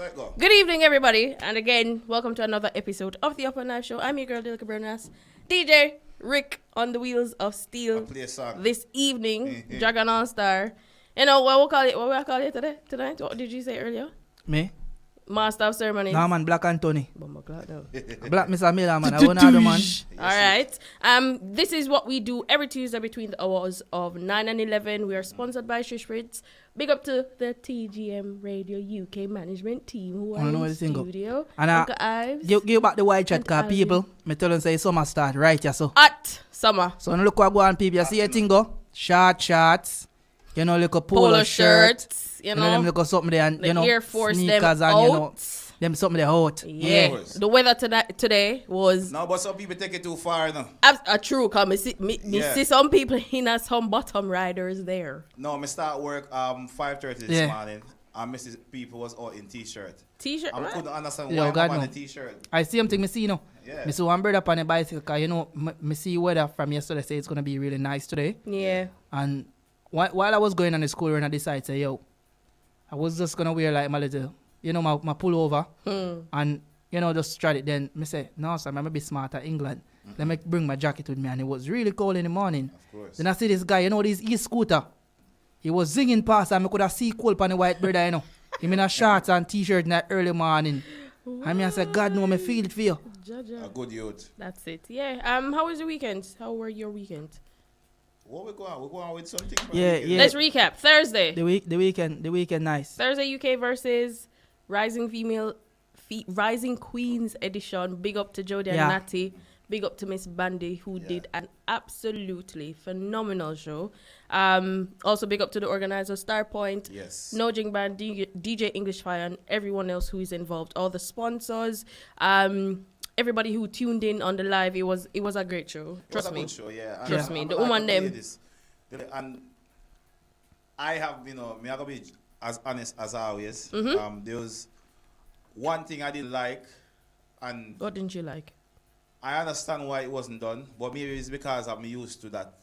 Let go. Good evening, everybody, and again, welcome to another episode of the Upnlive show. I'm your girl, Dilka Bernas, DJ Rick on the wheels of steel. Play a song. This evening, Dragon All Star. You know what we call it? What we call it today? Tonight? What did you say earlier? Me? Master of Ceremonies. Nah, man, Black Anthony. Black Mr. Miller, man. I want to do, man. All right. This is what we do every Tuesday between the hours of 9 and 11. We are sponsored by Shishfritz. Big up to the TGM Radio UK management team who are in the studio. And Uncle Ives. give back the white chat, because people, me tell them say summer start right, yeah, so. At summer. So, look what go on, people. You see a thing go? Shorts. You know, like a polo shirts. You know, them look at something there, and the you know, Air Force sneakers them and out. you know, them something there out. Yeah. The weather today was No, but some people take it too far now. True, cause me see some people in some bottom riders there. No, me start work 5:30 this morning. And Mrs. people was out in t-shirt. T-shirt, I right? couldn't understand Yo, why God I'm on no. a t-shirt. I see something me see, you know. Yeah. Me see one brother on a bicycle, because, you know, me see weather from yesterday say it's going to be really nice today. Yeah. And while I was going on the school run, I decided, say, yo, I was just going to wear like my little, you know, my pullover. And, you know, just try it. Then me say, no, sir, I'm going to be smart at England. Let me bring my jacket with me. And it was really cold in the morning. Of course. Then I see this guy, you know, this e-scooter. He was zinging past and I could have see cold on the white brother, you know. Him in a shorts and t-shirt in that early morning. And I said, God, no, me feel it for you. A good youth. That's it. Yeah. How was your weekend? How were your weekend? What we going? We going with something? Yeah. Let's recap. Thursday. The weekend nice. Thursday UK versus Rising Queens edition. Big up to Jodie and Natty. Big up to Miss Bandy, who did an absolutely phenomenal show. Also big up to the organizer, Starpoint, Yes. No Jing Band, DJ English Fire, and everyone else who is involved. All the sponsors, everybody who tuned in on the live. It was a great show. Trust me. It was a good show, yeah. Trust me. The woman them. And I have, me I gotta be as honest as always. There was one thing I didn't like, and What didn't you like? I understand why it wasn't done, but maybe it's because I'm used to that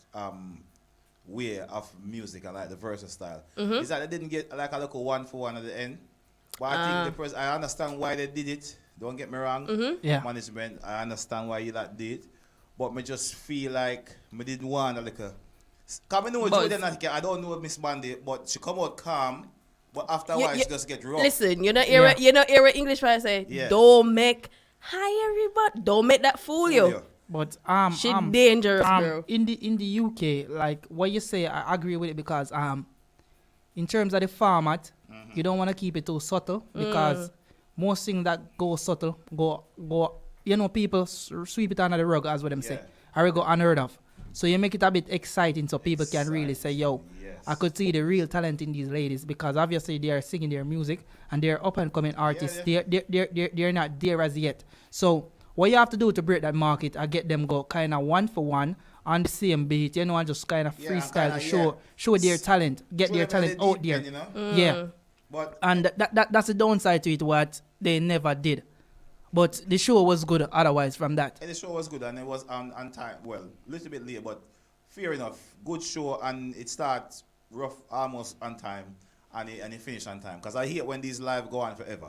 way of music and like the versa style. Is that they didn't get like a little 1-for-1 at the end. But I think I understand why they did it. Don't get me wrong. Yeah. Management, I understand why you that did. But me just feel like me didn't want a little. Come know I don't know Miss Bandy, but she come out calm. But after a while, she just get rough. Listen, you know English Fire say, don't make. Hi everybody! Don't make that fool you. But She dangerous, girl. in the UK, like what you say, I agree with it, because in terms of the format, you don't want to keep it too subtle, because most things that go subtle go you know, people sweep it under the rug, as what them say, or go unheard of. So you make it a bit exciting so people can really say, yo, I could see the real talent in these ladies, because obviously they are singing their music and they're up and coming artists. They're not there as yet. So what you have to do to break that market, I get them go kind of 1-for-1 on the same beat, you know, and just kind of freestyle to show their talent, get their talent out there. You know? Yeah. But And that's the downside to it, what they never did. But the show was good otherwise from that. the show was good and it was on time. Well, a little bit late, but fair enough. Good show, and it starts rough almost on time and it finish on time. Because I hate when these live go on forever.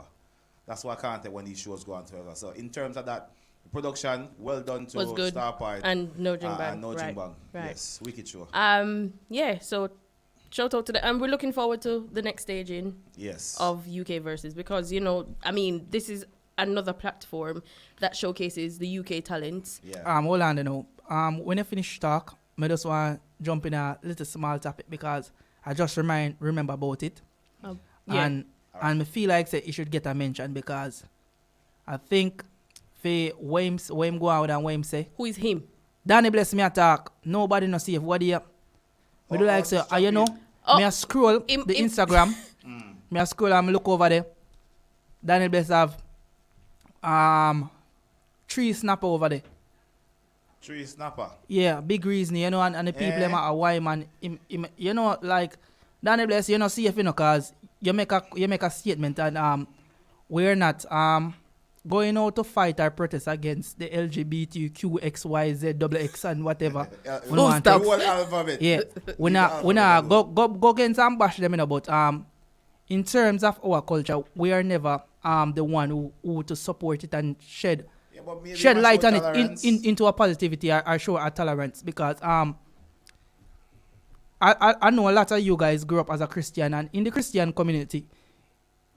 That's why I can't take when these shows go on forever. So in terms of that, production, well done to Was good. Starpoint. And No Jing Bang. And No Jing Bang. Right. Yes, wicked show. So shout out to them. And we're looking forward to the next staging Yes. of UK versus, because, you know, I mean, this is another platform that showcases the UK talents. Yeah. Hold on, you know. When you finish talk, I just want to jump in a little small topic, because I just remember about it. And I feel like say it should get a mention, because I think for Wayne go out and Wayne say, Who is him? Danny bless me attack. Nobody no see if what he up. Me do like say, you know, me a scroll the Instagram. Me a scroll and me look over there. Danny bless have 3 snapper over there. 3 snapper. Yeah, big reason, you know, and the people them are why, man. You know, like Danny bless, you know, see if you know, cause you make a statement, and we're not going out to fight or protest against the LGBTQXYZ double X and whatever. The whole alphabet. Yeah, we not go against and bash them, you know, but in terms of our culture, we are never the one who to support it and shed but maybe shed must light show on it tolerance. into a positivity or show a tolerance, because I know a lot of you guys grew up as a Christian, and in the Christian community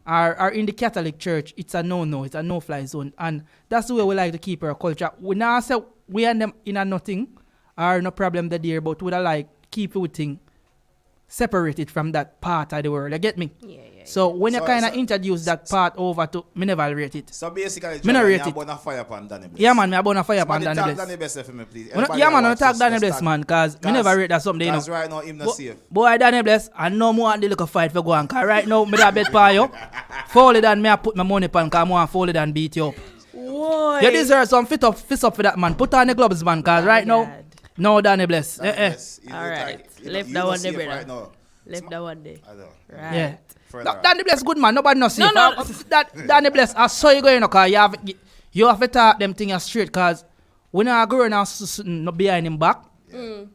or in the Catholic Church, it's a no-no, it's a no-fly zone, and that's the way we like to keep our culture. We now say we and them in a nothing or no problem there, but we like keep everything separated from that part of the world. You get me? Yeah. So when you So- kind of so- introduce that part over to me, never rate it. So basically, Me not rate Jordan, it. you're burn a fire upon Danny Bless. Yeah, man, me about to fire upon Somebody Danny tag Bless. Danny Bless for me, please. Yeah, man, don't tag Danny Bless, man, because me never rate that something, you know. Because right now, him not safe. Boy, Danny Bless, I no more want the little fight for go on, because right now, me that bet for you. Fold it and me I put my money upon, because I want to fold it and beat you up. Why? You deserve some fist up for that, man. Put on the gloves, man, because right now, no Danny Bless. Danny Bless, he All look right. like- he Left look- that he one not there, safe brother. right now. Left that one day. I know. Right. Yeah. Further No, on. Danny Bless good, man. Nobody knows. No. Danny Bless, I saw you going, because you have to talk them things straight, because we not going now behind him back.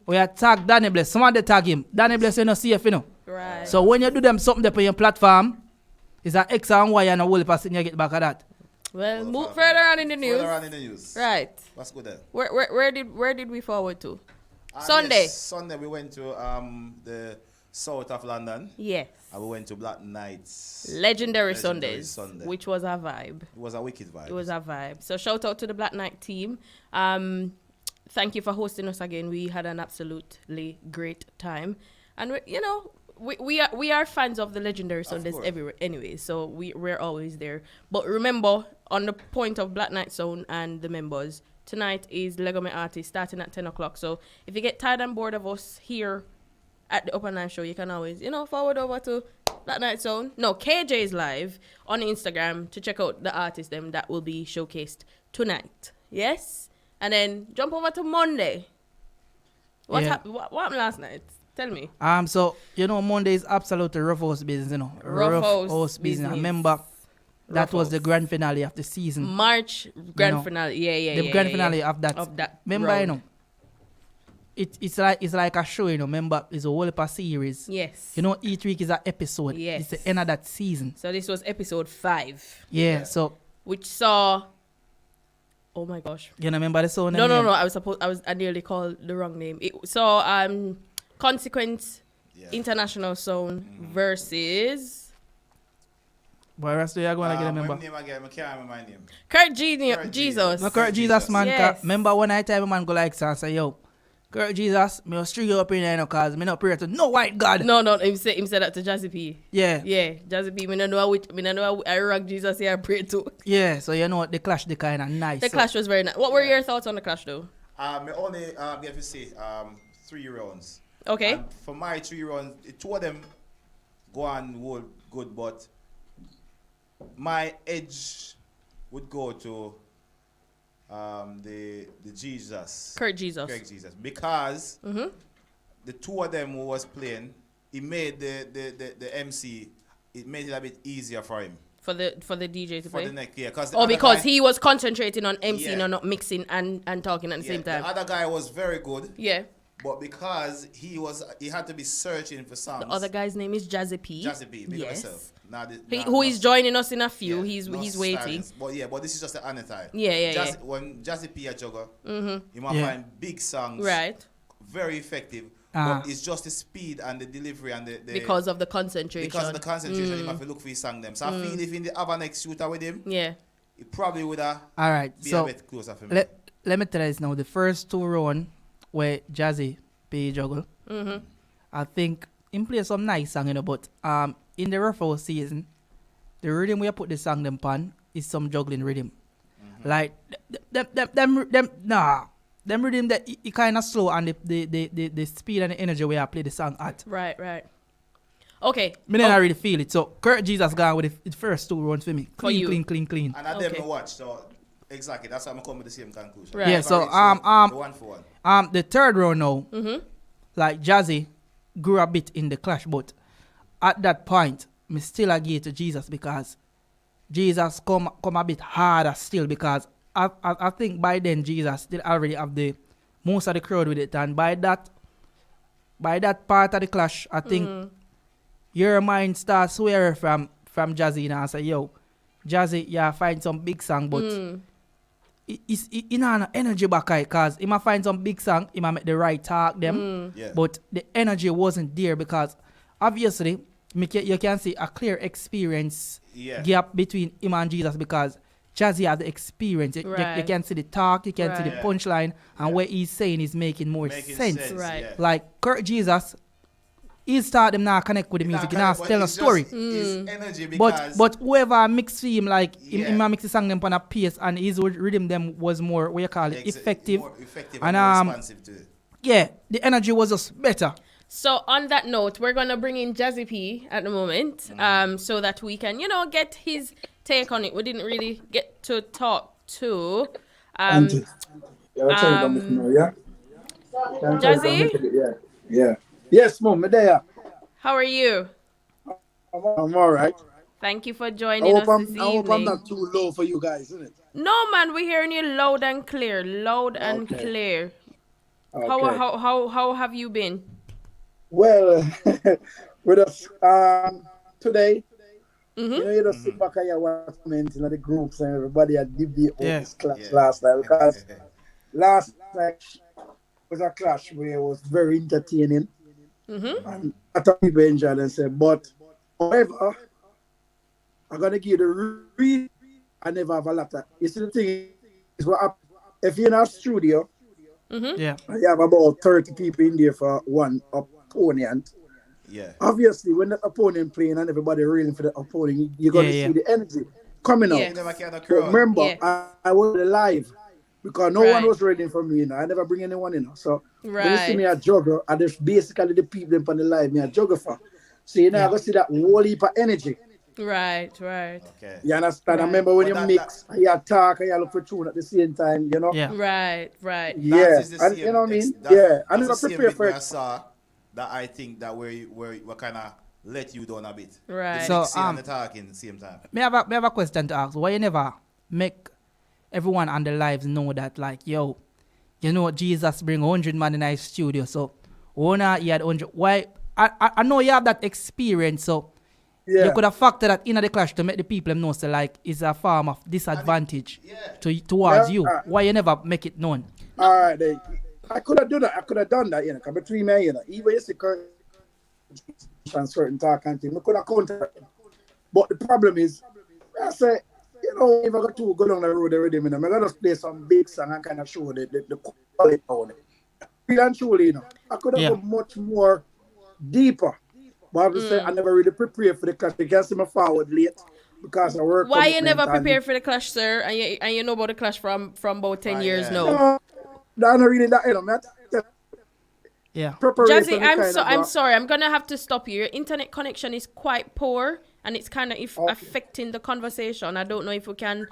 We attack Danny Bless. Somebody tag him. Danny Bless, you know, safe, you know. Right. So when you do them something up on your platform, it's an X and Y and a whole person you get back at that. Well, move further on in the news. Further on in the news. Right. What's good there? Where did we forward to? Sunday. Yes, Sunday we went to the south of London. Yes. And we went to Black Nights. Legendary Legendary Sundays, Sunday. which was a vibe. It was a wicked vibe. It was a vibe. So shout out to the Black Knight team. Thank you for hosting us again. We had an absolutely great time, and we are fans of the Legendary Sundays course. everywhere anyway. So we're always there. But remember, on the point of Black Knight Zone and the members, tonight is Lego Me Artist starting at 10 o'clock. So if you get tired and bored of us here at the Upnlive show, you can always, forward over to Black Night Zone. No, KJ is live on Instagram to check out the artists them that will be showcased tonight. Yes? And then jump over to Monday. What Yeah. happened last night? Tell me. So Monday is absolutely Ruffhouse business, Ruffhouse business. business. Remember, that was Ruffhouse. the grand finale of the season. March grand know, finale. Yeah. The grand finale of that. Remember, round. it's like a show, remember, it's a whole heap of series. Yes. Each week is an episode. Yes. It's the end of that season. So this was episode 5, Yeah, so which saw. Oh my gosh. you remember the song? No. I nearly called the wrong name. It saw Consequence Yeah. International Zone versus Boy, rest of you are going to get remember. My name again, I can't remember my name. Kurt Kurt Jesus. No, Kurt Jesus, man. Yes. Remember when I tell man go like so and say, yo, Kurt Jesus, me will string you up in there, because me not pray to no white God. No, him said that to Jazzy P. Yeah. Yeah, Jazzy P. Me no know I rock Jesus here I pray to. Yeah, so the clash, the kind of nice. The clash was very nice. What were your thoughts on the clash though? Me only get to say 3 rounds. Okay. And for my 3 rounds, 2 of them go on good, but my edge would go to the Jesus. Kurt Jesus. Correct Jesus. Because the 2 of them who was playing, he made the MC, it made it a bit easier for him. For the DJ to For play. the next year. Because he was concentrating on MCing Yeah. and not mixing and talking at the same time. The other guy was very good, Yeah. but because he had to be searching for songs. The other guy's name is Jazzy P. Jazzy P, big up Yes. yourself. Who is joining us in a few. Yeah, He's no waiting. silence. But this is just the anti. Yeah. When Jazzy P a jugger, you might Yeah. find big songs, Right. very effective. Ah. But it's just the speed and the delivery and the Because of the concentration. because of the concentration, you have to look for his song them. So I feel if in the other next shooter with him, Yeah. it probably would have All right, be so a bit closer for me. let me tell you this now. The first 2 rounds where Jazzy P juggle, I think him play some nice song, but in the Ruffhouse season, the rhythm we put the song them pan is some juggling rhythm. Like them rhythm that it kind of slow, and the speed and the energy we play the song at. Right. Okay. Me don't really feel it. So Kurt Jesus gone with the first 2 rounds for me. For you. Clean. And I Okay. didn't watch, so exactly that's why I'm coming to the same conclusion. Right. Yeah, so, the 1 for 1. The third round now, like Jazzy grew a bit in the clash, but at that point, me still agree to Jesus, because Jesus come a bit harder still, because I think by then Jesus still already have the most of the crowd with it, and by that part of the clash, I think your mind starts swearing from Jazzy and say, yo, Jazzy, yeah, find some big song, but it's an energy back because he might find some big song, he might make the right talk them, but the energy wasn't there because obviously you can see a clear experience gap between him and Jesus because Jazzy has the experience. You can see the talk, you can see the punchline, and what he's saying is making more sense. Right. Yeah. Like Kurt Jesus, he start them now connect with the music, he now tell a story. His energy because But whoever mix him like him mix the song them on a pace and his rhythm them was more what you call it effective. More effective and more responsive to it. Yeah, the energy was just better. So on that note, we're gonna bring in Jazzy P at the moment, so that we can, get his take on it. We didn't really get to talk to Jazzy. Yeah. Yes, mom, me there. How are you? I'm all right. Thank you for joining us this evening. I hope I'm not too low for you guys, isn't it? No, man, we're hearing you loud and clear. Clear. Okay. How have you been? Well, with us today, you just sit back and you watch comments in the groups and everybody had debate about this clash last night because last night was a clash where it was very entertaining. And I thought people enjoyed and said, but however, I'm gonna give you the reason I never have a lot of. You see the thing is what if you're in a studio, you have about 30 people in there for one opponent. Yeah. Obviously, when the opponent playing and everybody reeling for the opponent, you're gonna see the energy coming out. But remember, I was live because no one was ready for me. I never bring anyone in. So when you see me a jugger, I just basically the people on the live me a jugger for. So I go see that whole heap of energy. Right. Okay. You understand? I remember when you mix, you talk, and you look for tune at the same time, Yeah. Right. Yeah. And you know what I mean? I never prepare for it. I saw that I think that we kind of let you down a bit. Right. So and the talking at the same time. Me have a question to ask. Why you never make everyone on the lives know that like, Jesus bring 100 man in his studio, so he had 100. Why? I know you have that experience, so you could have factored that in the clash to make the people know so like it's a form of disadvantage towards you. Why you never make it known? All right, I could have done that. I could have done that, because between me, even if the and certain talk and things, I could have countered it. But the problem is, I say, if I got to go down the road already, I'm going to just play some big song and kind of show the quality on it. Real and truly, I could have gone much more deeper. But I have to say, I never really prepared for the clash. You can see me forward late because I work. Why you never prepared for the clash, sir? And you know about the clash from about 10 years now? Not really that, man. Yeah. Jazzy, I'm sorry. I'm going to have to stop you. Your internet connection is quite poor and it's kind of affecting the conversation. I don't know if we can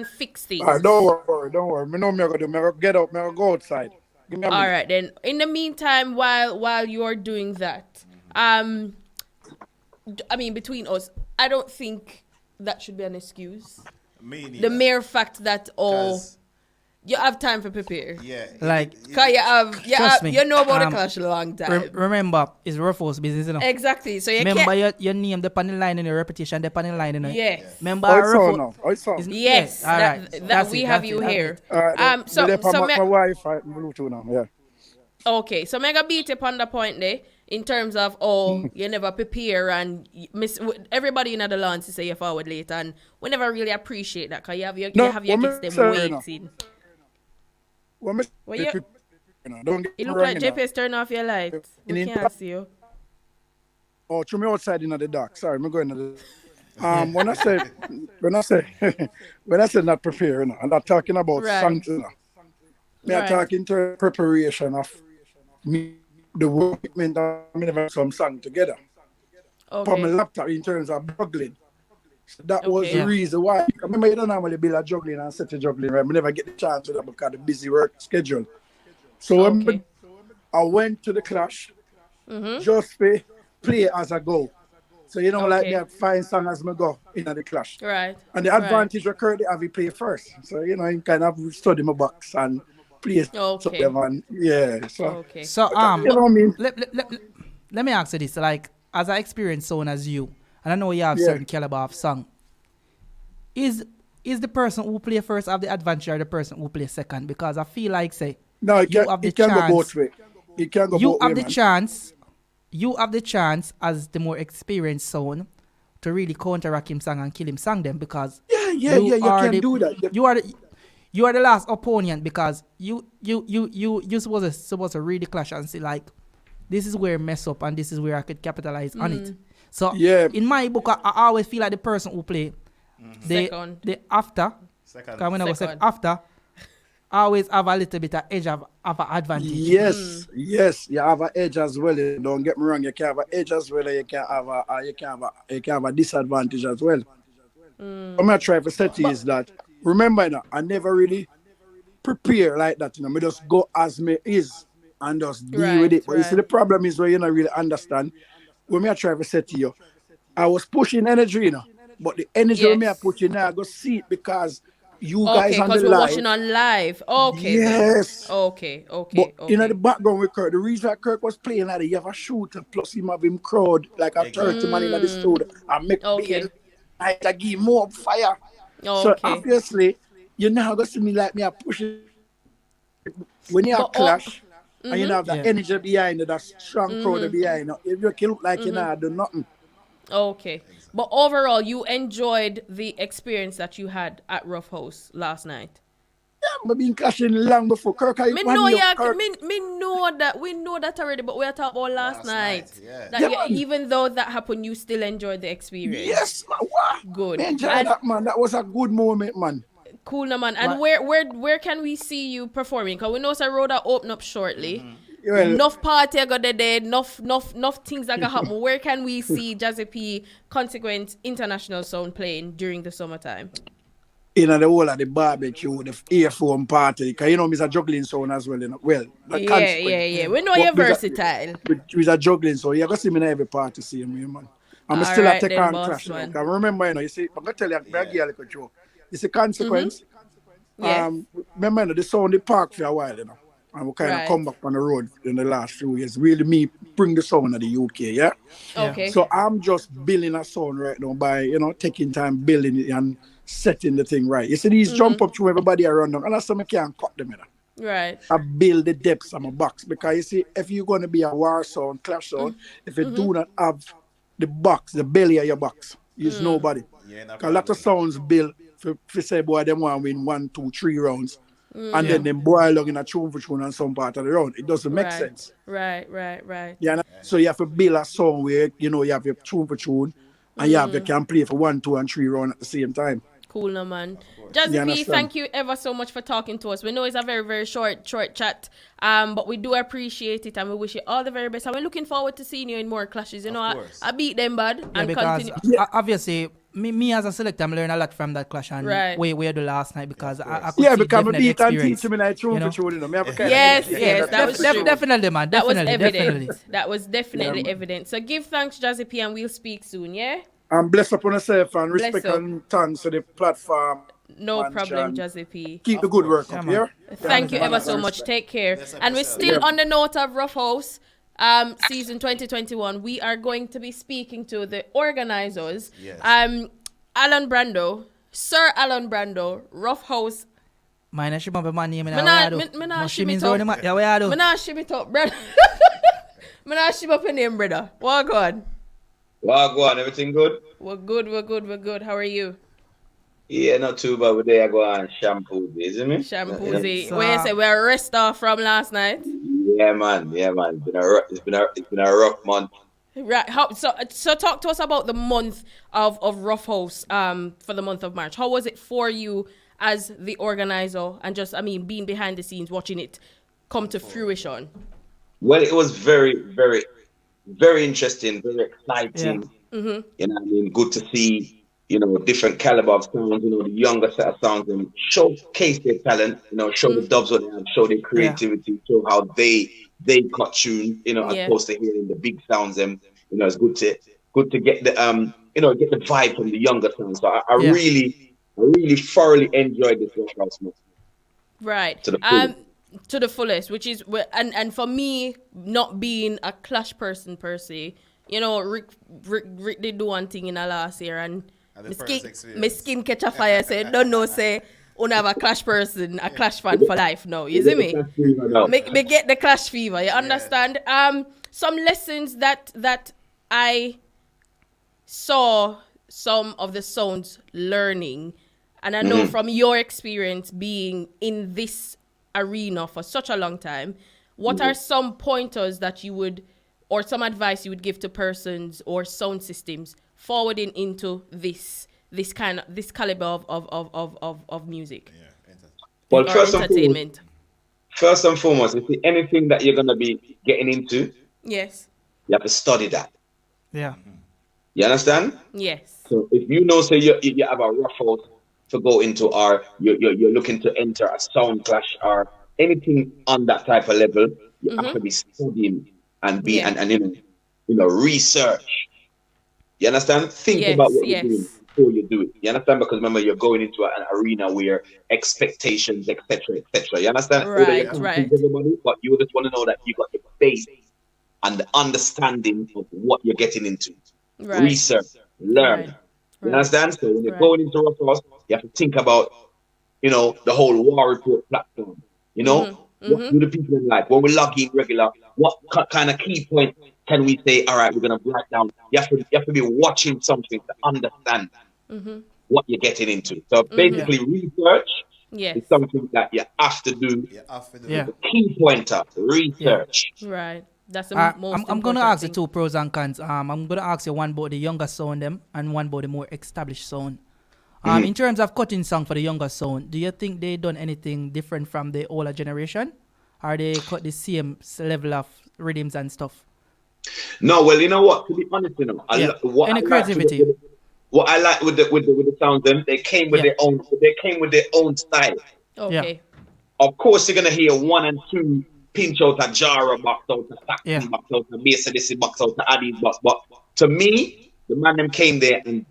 fix things. Don't worry. I know me going to do. I get up, I go outside. All right, then. In the meantime, while you're doing that, between us, I don't think that should be an excuse. Me neither. The mere fact that you have time for prepare. Yeah. Like, cause you know about the clash a long time. Remember, it's Ruffhouse business, Exactly. So you remember your name, the panel line and your reputation, the panel line, Yes. Remember, Ruffhouse. Yes. All right. That we have you here. So my wife, Bluetooth now. Yeah. Okay, so mega beat upon the point there in terms of you never prepare and everybody in the lance say you forward late and we never really appreciate that because you have your kids them waiting. It look like JPS turn off your light. We can't see you. Oh, throw me outside in the dark. Sorry, I'm going to the when I say not prepare, I'm not talking about songs. I'm talking to preparation of me, the workment that I never some song together. Okay. From my laptop in terms of juggling. So that was the reason why. I remember you don't normally build a juggling and set a juggling, right? I never get the chance to that because of the busy work schedule. So when I went to the clash, just play as I go. So like me, I find song as I go in the clash. Right. And the advantage recurred have you play first. So I kind of study my box and play. Okay. So you know what I mean? Let me ask you this, like as I experienced someone as you, and I know you have certain caliber of song. is the person who play first have the advantage or the person who play second? Because I feel like say No, it can go both ways. It can go you both have ways, the chance. You have the chance as the more experienced son to really counteract him song and kill him song them because you can do that. You are the last opponent because you supposed to read the clash and say like this is where I mess up and this is where I could capitalize on it. So in my book I always feel like the person who play the after because when I was like after I always have a little bit of edge of an advantage. Yes, you have an edge as well. Don't get me wrong, you can have an edge as well. You can have a disadvantage as well. What I'm trying to say to you is that remember now, I never really prepare like that. I just go as me is and just deal with it. But you see, the problem is where you don't really understand. When I try to say to you, I was pushing energy, but the energy me I put in now, I go see it because you guys on the live. Because we're watching on live. Okay. Yes. Then. Okay. But the background with Kirk, the reason why Kirk was playing like that, you have a shooter plus him have him crowd like a 30 man in the studio and make I give more fire. So obviously, you're not going to see me like me, I push it. When you have clash, and you have that energy behind it, that strong crowd behind it, you can look like you know do nothing. Okay. But overall, you enjoyed the experience that you had at Ruffhouse last night. Yeah, I've been clashing long before Kirk. Me know that we know that already, but we are talking about last night. Even though that happened, you still enjoyed the experience. Yes, man. Wow. Good. Enjoy that, man. That was a good moment, man. Cool, man. And where can we see you performing? Because we know Roda open up shortly. Well, enough party I got there, enough things that can happen. Where can we see Jazzy P Consequence International Sound playing during the summertime? In the whole of the barbecue, the earphone party, because Mr. Juggling Sound as well, Well, yeah. We know you're versatile. With a juggling sound, you're going to see me in every party, see me, man. I'm still at take on clash. I remember, you see, I'm going to tell you, I'm going to give you a joke. It's a Consequence. Remember, the sound, the park for a while, And we kind of come back on the road in the last few years. Really, me bring the sound of the UK, yeah? Okay. So I'm just building a sound right now by, taking time building it and setting the thing right. You see these jump up to everybody around them, and that's something I can't cut them in. Right. I build the depths of my box because you see, if you're going to be a war sound, clash sound, if you do not have the box, the belly of your box, it's nobody. Because a lot of sounds built for say, boy, them want to win 1, 2, 3 rounds. And then them boil along in a tune for tune on some part of the round. It doesn't make sense. Right. Yeah. So you have to build a song where, you have your tune for tune and you can play for 1, 2, and 3 rounds at the same time. Cool, no man. Jazzy P, thank you ever so much for talking to us. We know it's a very, very short chat, but we do appreciate it and we wish you all the very best. And we're looking forward to seeing you in more clashes. I beat them bad and continue. Obviously, me as a selector, I'm learning a lot from that clash and way we do last night because I could see because I beat and experience. Teach him in a tune for tune. Yes, that was true. Definitely, man. That was evident. That was definitely evident. So give thanks, Jazzy P, and we'll speak soon, yeah? And bless upon yourself and respect and thanks to the platform. No problem, Jazzy P. Keep the good work up here. Thank you ever so much. Take care. And we're still on the note of Ruffhouse season 2021. We are going to be speaking to the organizers. Yes. Alan Brando, Sir Alan Brando, Ruffhouse. Mine ship up my name. Mana ship it up, brother. Mana ship up your name, brother. What God? Wagwan, everything good? We're good. How are you? Yeah, not too bad. We're there going shampoo, isn't it? Shampoo, where you say we're rest off from last night? Yeah, man. It's been a rough month. Right. So talk to us about the month of Ruffhouse for the month of March. How was it for you as the organizer and just being behind the scenes watching it come to fruition? Well, it was very, very, very interesting, very exciting. Yeah. Good to see, different caliber of sounds, the younger set of sounds and showcase their talent, show the dubs what they have, show their creativity, show how they cut tune, as opposed to hearing the big sounds. And it's good to get the get the vibe from the younger sounds. So I really thoroughly enjoyed this Ruffhouse month. Right. To the fullest, which is and for me, not being a Clash person per se, Rick did do one thing in the last year and My skin catch a fire. Say don't know. Say una have a Clash person, a Clash fan for life. No, you see me? Me get the Clash fever. You understand? Some lessons that I saw some of the sounds learning, and I know from your experience being in this arena for such a long time, what are some pointers that you would, or some advice you would give to persons or sound systems forwarding into this caliber of music? Well, first and foremost, if anything that you're gonna be getting into, yes, you have to study that. Yeah. You understand? Yes. So if you know, say you have a Ruffhouse to go into, or you're looking to enter a sound clash or anything on that type of level, you have to be studying and be and research. You understand? Think about what you're doing before you do it. You understand? Because remember, you're going into an arena where expectations, etc., etc. You understand? Right. Everybody, but you just want to know that you got the base and the understanding of what you're getting into. Right. Research, learn. Right. You understand? So when you're going into Ruffhouse, you have to think about, the whole War Report platform. What do the people in like? When we log in regular, what kind of key point can we say, all right, we're going to write down? You have to be watching something to understand what you're getting into. So basically, research is something that you have to do. Yeah. The key pointer, research. Yeah. Right. That's the most I'm going to important ask thing. you two pros and cons. I'm going to ask you one about the younger sound them and one about the more established sound. In terms of cutting song for the younger sound, do you think they done anything different from the older generation? Or they cut the same level of rhythms and stuff? No, well, you know what? To be honest, Any creativity? What I like with the sound them, they came with their own style. Okay. Yeah. Of course, you're gonna hear one and two pinch out a jar box out a saxon box out a bass this box out a Addies box. But to me, the man them came there and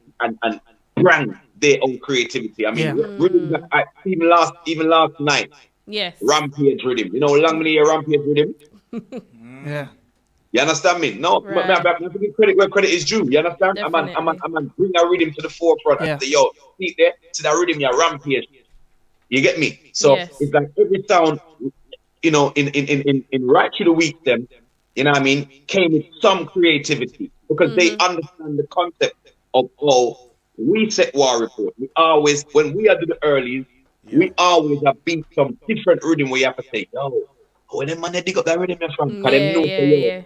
bring their own creativity. I mean, rhythm that even last night. Yes. Rampage rhythm. Long many a Rampage rhythm. Yeah. You understand me? No, right. but I have to give credit where credit is due. You understand? I'm on bring a rhythm to the forefront and say, yo, see there, to that rhythm, you're Rampage. You get me? So it's like every sound, in right through the week, them, you know what I mean, came with some creativity because they understand the concept of how we set War Report. We always, when we are doing the earlies, we always have beat some different rhythm where you have to say, yo, when them man they dig up that rhythm from, because them know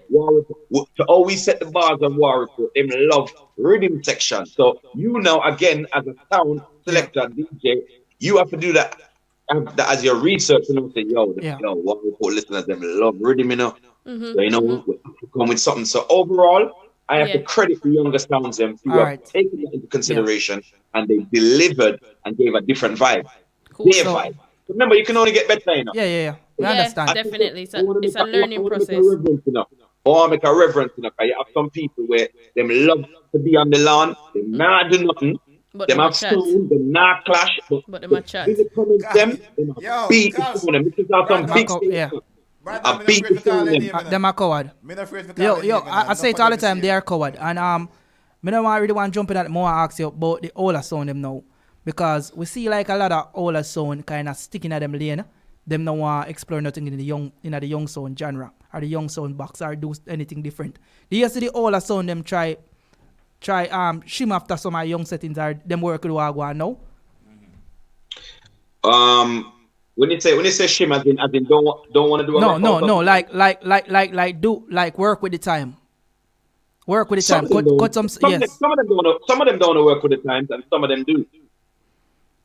War Report. To always set the bars on War Report, them love rhythm section. So again, as a sound selector, DJ, you have to do that as your research, say, yo, War Report listeners, them love rhythm, So we come with something. So overall, I have to credit the younger sounds them who have taken that into consideration and they delivered and gave a different vibe. Cool. Their vibe. Remember, you can only get better, Yeah. We understand. Definitely. It's a learning process. Or make a reverence, because you have some people where them love to be on the lawn, they not do nothing. But them have stone, they not clash, but they might chat. Them beat them. This is how some big things. I beat them. Them are coward. I say it all the time, they are coward. And I don't really want to jump in at more and ask you about the older sound them now. Because we see like a lot of older sound kind of sticking at them lane. Them don't want to explore nothing in the young sound genre or the young sound box or do anything different. Do you see the older sound them try shim after some of the young settings or them work with what I want now? When you say shim as in don't want to do no like do like work with the time. Work with the time. Cut some Some of them don't want to work with the times and some of them do.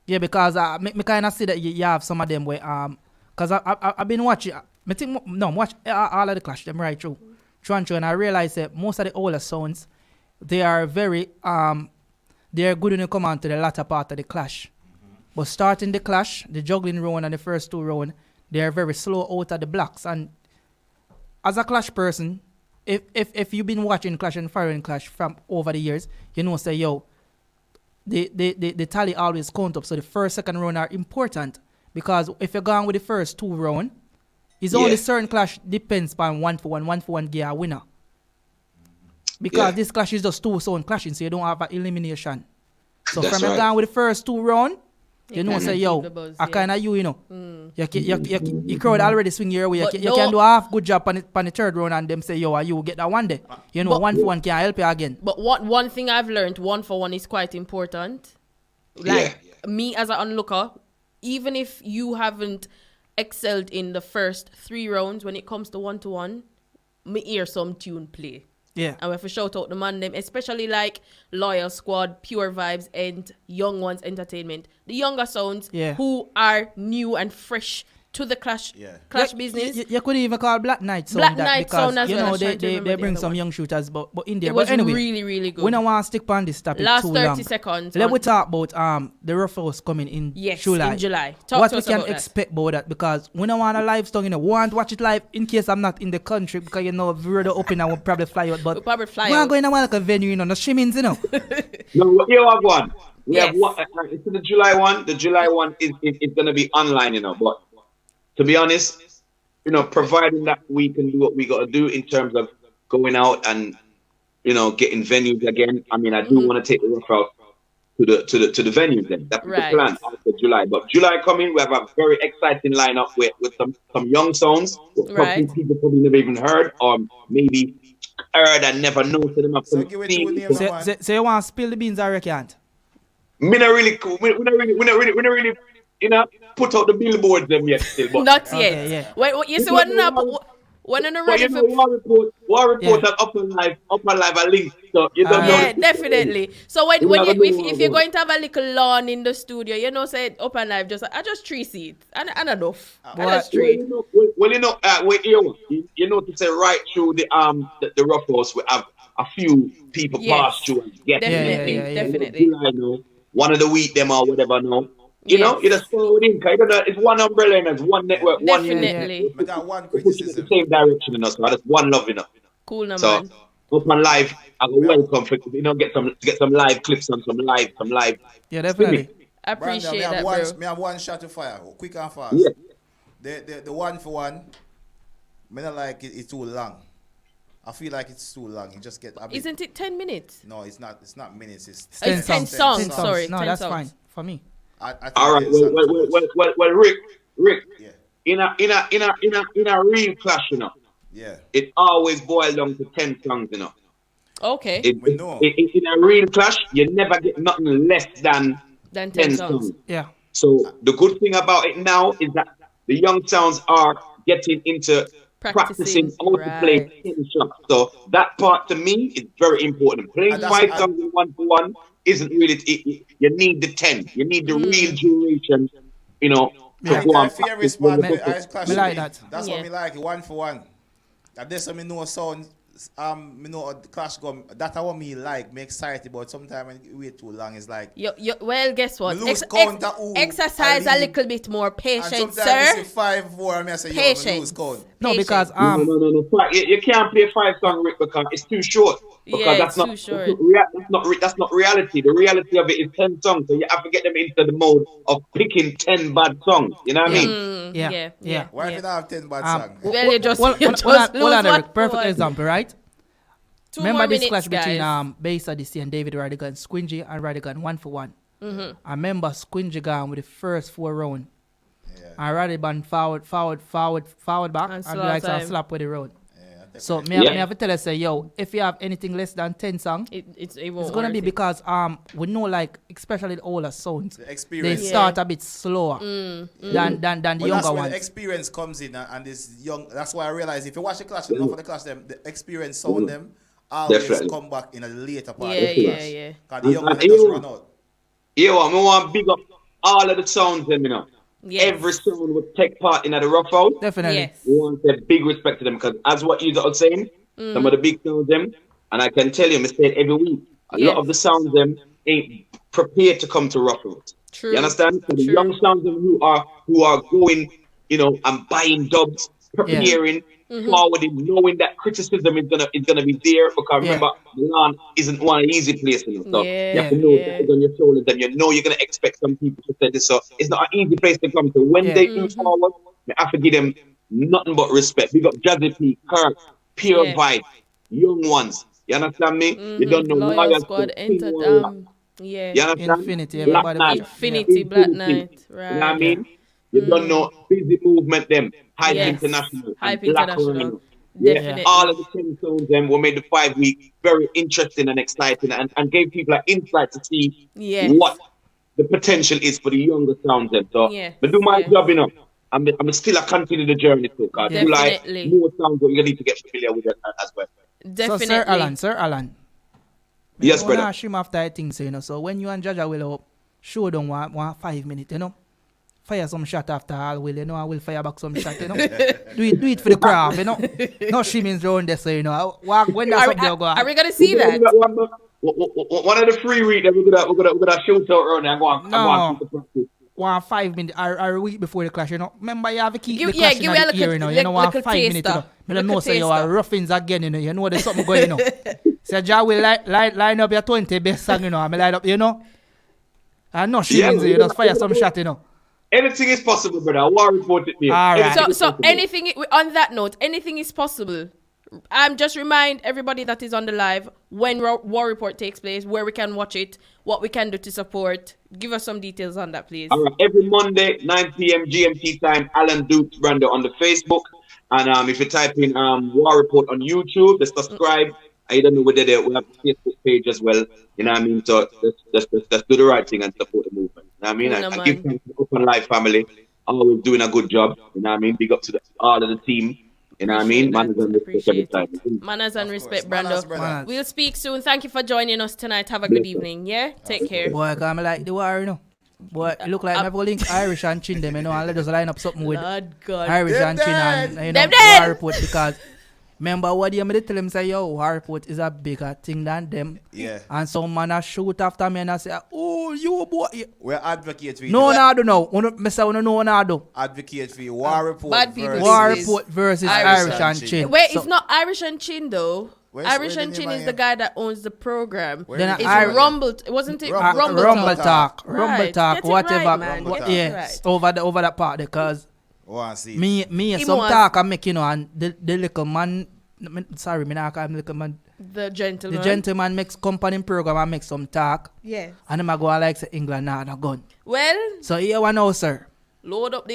Yeah, because me kind of see that you have some of them where because I've been watching. Watch all of the Clash them right through, and I realize that most of the older sounds they are very they're good when you come on to the latter part of the Clash. But starting the Clash, the juggling round and the first two round, they are very slow out of the blocks. And as a Clash person, if you've been watching Clash and following Clash from over the years, say yo. The tally always count up. So the first, second round are important because if you're going with the first two round, it's only certain Clash depends on one for one get a winner. Because this Clash is just two sound clashing, so you don't have an elimination. So That's from you right. gone with the first 2 round, you know, say, keep yo, the buzz, I yeah. kind of you know. Your crowd already swing your way. But You can do a half good job on the third round and them say, yo, you get that one day. You know, But- 1 for 1 can help you again. But one thing I've learned, 1 for 1 is quite important. Like me as an onlooker, even if you haven't excelled in the first 3 rounds, when it comes to 1-to-1, me hear some tune play. Yeah. And we have to shout out the man them, especially like Loyal Squad, Pure Vibes, and Young Ones Entertainment. The younger sounds who are new and fresh to the Clash business. You could even call Black Knight sound Black that Knight because sound as you well. know I was trying to they remember the bring other some one. young shooters but in there. It was But anyway, really, really good. we don't want to stick on this topic Last too 30 long. seconds. Let we talk about the Ruffhouse coming in July. In July. Talk What to we us can about that. expect about that, because we don't want a live song, you know. We want to watch it live in case I'm not in the country, because you know if we're open I will probably fly out. But We'll probably fly we are out. going to like a venue, you know, no streamings, you know. No, here we have one. We Yes. have one. It's the July one. The July one is going to be online, you know. But to be honest, you know, providing that we can do what we got to do in terms of going out and, you know, getting venues again. I mean, I do want to take the Ruffhouse to the venues then. That's Right. the plan after July. But July coming, we have a very exciting lineup with some young songs that Right. people probably never even heard, or maybe heard and never know to them. So give it to name, man. So you want to spill the beans, I reckon. Me not really cool. We not really, you know, put out the billboards them yet still. But Not Okay, yet. yeah. Wait, you see what now? When I'm but ready you know, for... war report at Upnlive a link. So you don't know. Yeah, definitely. So when We never know if what you're we going to have a little lawn in the studio, you know, say Upnlive just 3 seats and enough. And that's Well, 3. you know, you know, to say right through the Ruffhouse, we have a few people Yes. pass through and get Definitely, yeah. definitely. July, know, one of the week them or whatever. No, you Yes. know, you just follow it in. 'Cause you know, it's one umbrella and it's one network, one unit. Definitely. I got one We're pushing in the criticism. same direction, you know. So that's one love, you know. Cool, no So man. Upnlive, I go welcome for, you know, get some live clips and some live. Yeah, definitely. I Brandon, appreciate me have that, one, bro. me have one shot to fire, quick and fast. Yeah. The 1 for 1, me not like it's too long. I feel like it's too long. You just get a bit. Isn't it 10 minutes? No, it's not. It's not minutes. It's It's 10 songs. Sorry, No, 10 that's songs. fine for me. I think All right. it's too much. Well, Rick. Yeah, In a real clash, you know, yeah. it always boils down to 10 songs, you know. Okay. We know. In a real clash, you never get nothing less than Then 10 10 songs. songs. Yeah. So the good thing about it now is that the young sounds are getting into practicing how to play right. 10 shots. So that part to me is very important. Playing And that's- 5 songs in 1 for 1 isn't really. You need the 10. You need the real duration. You know. To I go and think the favorite practice spot, when you I clash Me like me. that. That's Yeah. what me like, 1 for 1. And this me know sound, me know the clash go. That's what me like, me excited. But sometimes when you wait too long, it's like. Well, guess what? Me lose count of who Exercise I a leave. little bit more And patience, sometimes sir. you see 5, 4, and me I say, yo, me Patience. lose count. No, Patient. because No. You can't play 5 songs, Rick, because it's too short. Because Yeah, that's it's not, too short. That's not reality. The reality of it is 10 songs. So you have to get them into the mode of picking 10 bad songs. You know what I mean? Yeah. Why if you don't have 10 bad Um, songs? Well, you just, Well, you hold just on, lose hold on, one Eric. Perfect one. example, right? 2 Remember more this minutes, clash between guys. Bass Odyssey and David Radigan, Squingy and Radigan 1 for 1. Mm-hmm. I remember Squingy gone with the first 4 round. Yeah. And Radigan forward back, And and slow the likes time. of slap with the road. Yeah, So me Yeah. have to tell us, say, yo, if you have anything less than 10 songs, It it's won't gonna worth be it. because we know, like, especially the older sounds, the they experience. start a bit slower Mm, than the But that's younger where ones. the experience comes in, and this young. That's why I realize if you watch the clash, enough of the clash, them the experience sound them always Definitely. come back in a later part. Yeah, of the yeah, clash. yeah. Cause the young And one just you- run out. Yeah, I want to big up all of the sounds, them, you know. Yes. Every sound would take part in the Ruffhouse. Definitely. Yes. We want to say big respect to them because, as what you are saying, some of the big sounds them, and I can tell you, I say it every week, a Yes. lot of the sounds them ain't prepared to come to Ruffhouse. True. You understand? So the True. young sounds them who are going, you know, and buying dubs, preparing, forwarding, knowing that criticism is gonna be there. Because remember, Milan isn't one easy place, you know. So you have to know that it's on your shoulders, and you know you're gonna expect some people to say this. So it's not an easy place to come to. When they do forward, you have to give them nothing but respect. Big up Jazzy P, Kirk, Pure Yeah. Vibe, young ones. You understand me? You don't know Loyal Loyal Squad Squad, entered. Team Warrior, Yeah. You understand? Infinity, Black everybody. Knight. Infinity, Black Knight. Right. You know what I mean? You don't know busy movement them. Hype Yes. International and Hype Black International. Rhino. Yeah. Definitely. All of the 10 songs them were made the 5 week very interesting and exciting and gave people an insight to see Yes. what the potential is for the younger sounds them. So Yes. but do my job, you know. I'm still a continue the journey too, because you like more sounds that you need to get familiar with it as well. Definitely. So Sir Alan. Yes, brother. I stream after I think so, you know. So when you and Jaja will up, show them one 5 minutes, you know. Fire some shot after all will, you know, I will fire back some shot, you know. do it for the craft, you know. No streaming drone there, so you know. When that's up there go on. Are we gonna see that? One of the free read that we're gonna shoot out around and go on keep the practice. 5 minutes or a week before the clash, you know. Remember you have to keep the Yeah, clash give in me a the ear, you know. You know, 5 minutes, you know. You don't know, say you are roughings again, you know. You know there's something going, you know. So Jah will line up your 20 best song, you know. I'm line up, you know. And no streaming, you just fire some shot, you know. Anything is possible, brother. War report it there. All right. So anything on that note, anything is possible. Just remind everybody that is on the live when War Report takes place, where we can watch it, what we can do to support. Give us some details on that, please. All right. Every Monday, 9 p.m. GMT time, Alan Dukes Brando on the Facebook. And if you type in War Report on YouTube, just subscribe. I don't know whether we have a Facebook page as well. You know what I mean? So let's do the right thing and support the movement. You know what I mean? I give thanks to the Upnlive family. Always doing a good job. You know what I mean? Big up to all of the team. You know what I mean? Manners and respect every time. Manners and respect, Brando. We'll speak soon. Thank you for joining us tonight. Have a good evening. Yeah? Take care. Boy, I like the war, you know. Boy, it look like never link Irish and Chin them, you know, and let us line up something with Irish and Chin and, you know, War Report, because remember what you tell them, say, yo, War Report is a bigger thing than them. Yeah. And some man a shoot after me and I say, oh, you boy. We're advocate for you. No, I don't know. I do. Advocate for you. War Report versus Irish and Chin. Wait, it's not Irish and Chin though. Irish and Chin is the guy that owns the program. It's Rumble. Wasn't it Rumble Talk? Rumble Talk, whatever. Right, yes, over that part, because me some was, talk I make, you know, and the little man. Sorry, me not call him little man. The gentleman makes company program and make some talk. Yes. And him a go like say England nah no gun. Well. So here one now, sir. Load up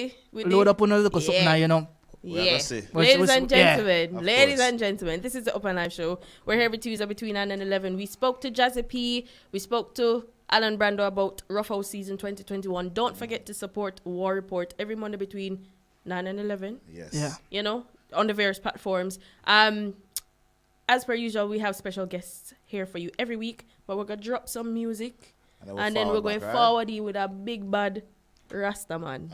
on a little something now, you know. Yeah. Ladies and gentlemen, this is the Upnlive show. We're here every Tuesday between 9 and 11. We spoke to Jazzy P. We spoke to Alan Brando about Ruffhouse season 2021. Don't forget to support War Report every Monday between 9 and 11. Yes. Yeah. You know, on the various platforms. As per usual, we have special guests here for you every week. But we're going to drop some music. And then we're going forward with a big bad Rastaman.